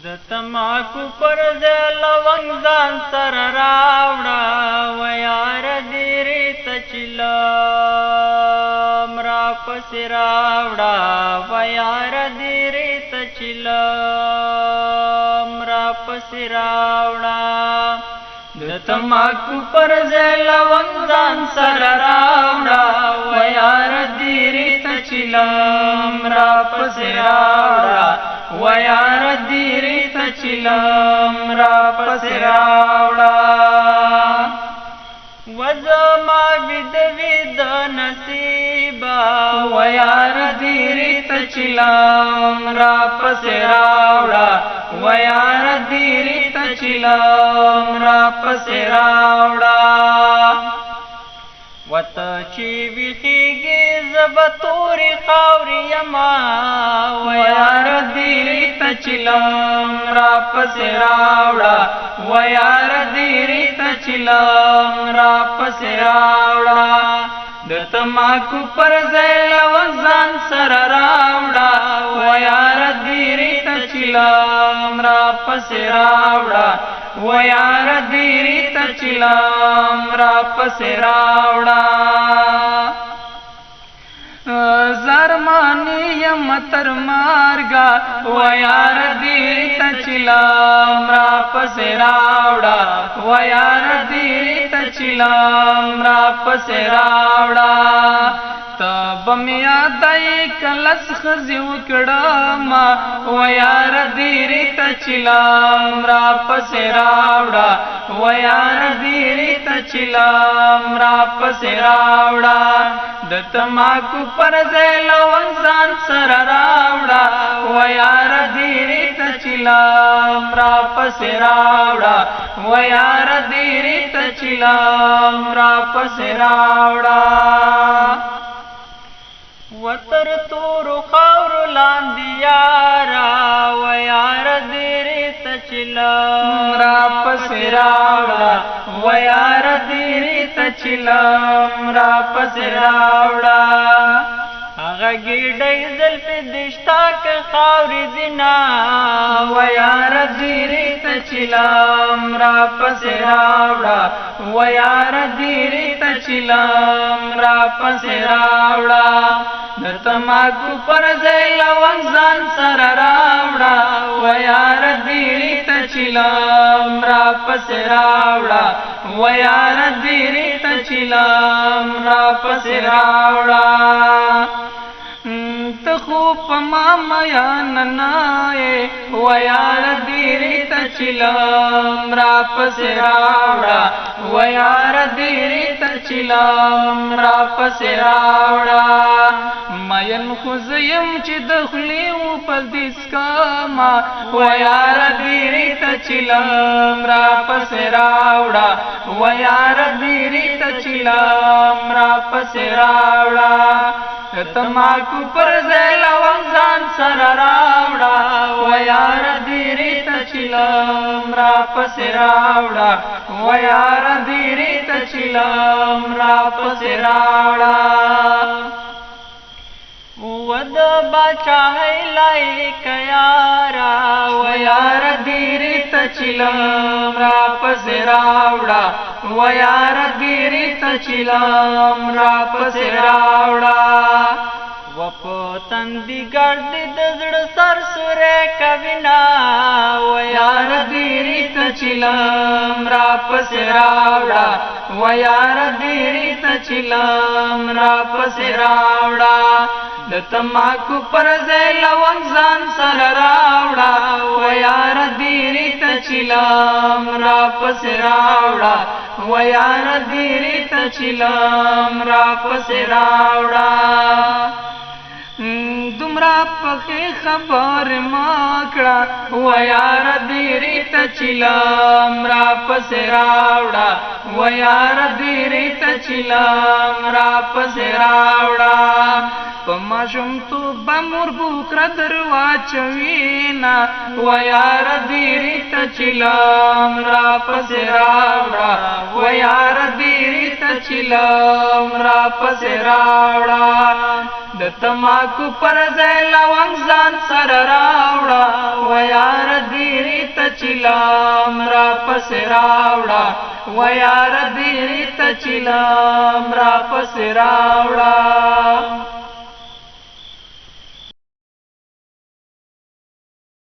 د تماکو پر ځای لونګ ځان سره راوړه ویار دې ریته چیلم راپسې راوړه ویار دې ریته چیلم راپسې راوړه د تماکو پر ځای لونګ ځان سره راوړه ویار دې ریته چیلم راپسې راوړه ویار دې ریته چیلم راپسې راوړه وزما وید وید نصیبا ویار دې ریته چیلم راپسې راوړه ویار دې ریته چیلم راپسې راوړه وته چې ویخیږي زبه تورې خاورې یما ویار دې ریته چیلم راپسې راوړه ویار دې ریته چیلم راپسې راوړه د تماکو پر ځای لونګ ځان سره راوړه ویار دې ریته چیلم راپسې راوړه ویار دې ریته چیلم راپسې راوړه زرمانی یم تر مارګه ویار دې ریته چیلم راپسې راوړه ویار دې ریته چیلم راپسې راوړه تب مې یادای کلس خزي وکړم ویار دې ریته چیلم راپسې راوړه ویار دې ریته چیلم راپسې راوړه د تماکو پر ځای لونګ ځان سره راوړه ویار دې ریته چیلم راپسې راوړه ویار دې ریته چیلم راپسې راوړه وتر تورو خاورو لاندې یارا ویار دې ریته چیلم راپسې راوړه ویار دې ریته چیلم راپسې راوړه هغه ګیډۍ زلفې دشتا که خاورې دینا ویار دې ریته چیلم راپسې راوړه ویار دې ریته چیلم راپسې راوړه د تماکو پر ځای لونګ ځان سره راوړه ویار دې ریته چیلم راپسې راوړه ویار دې ریته چیلم راپسې راوړه ته خو په ما میان نه یې ویار دې ریته چیلم راپسې راوړه ویار دې ریته چیلم راپسې راوړه مین خو زه یم چې د خولې و په دسکاما ویار دې ریته چیلم راپسې راوړه ویار دې ریته چیلم راپسې راوړه تماکو پر ځای لونګ ځان سره راوړه ویار دې ریته چیلم راپسې راوړه ویار دې ریته چیلم راپسې راوړه ود باچاهی لایق یارا ویار دې ریته چیلم راپسې راوړه ویار دې ریته چیلم راپسې راوړه وپتن دی ګرد د زړه سر سورې کوینا ویار دې ریته چیلم راپسې راوړه ویار دې ریته چیلم راپسې راوړه د تماکو پر ځای لونګ ځان سره راوړه ویار دې ریته چیلم راپسې راوړه ویار دې ریته چیلم راپسې راوړه دومره پخې خبر ما کړه ویار دې ریته چیلم راپسې راوړه ویار دې ریته چیلم راپسې راوړه په ماشومتوب به مور بوکره در واچوینا ویار دې ریته چیلم راپسې راوړه ویار دې ریته چیلم راپسې راوړه د تماکو پر ځای لونګ ځان سره راوړه ویار دې चिलाम रापस रावडा वयार रीत चिलाम रापस रावडा